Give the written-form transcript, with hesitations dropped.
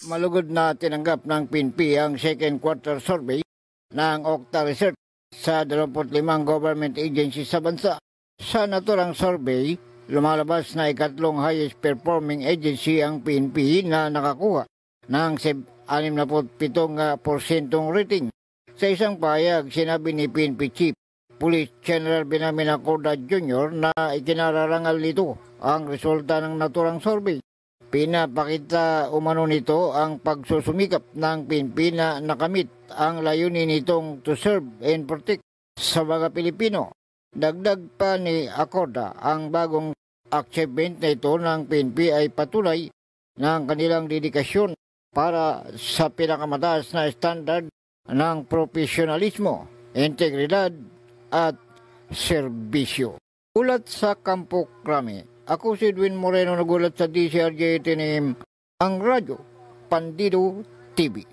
Malugod na tinanggap ng PNP ang second quarter survey ng Okta Research sa 25 government agencies sa bansa. Sa naturang survey, lumalabas na ikatlong highest performing agency ang PNP na nakakuha ng 67% rating. Sa isang pahayag, sinabi ni PNP Chief Police General Benjamin Acorda Jr. na ikinararangal nito ang resulta ng naturang survey. Pinapakita umano nito ang pagsusumikap ng PNP na nakamit ang layunin nitong to serve and protect sa mga Pilipino. Dagdag pa ni Acorda, ang bagong achievement na ito ng PNP ay patunay ng kanilang dedikasyon para sa pinakamataas na standard ng profesionalismo, integridad at serbisyo. Ulat sa Kampo Krami. Ako si Edwin Moreno, nagulat sa DCRJ 18 AM, ang radyo Pandido TV.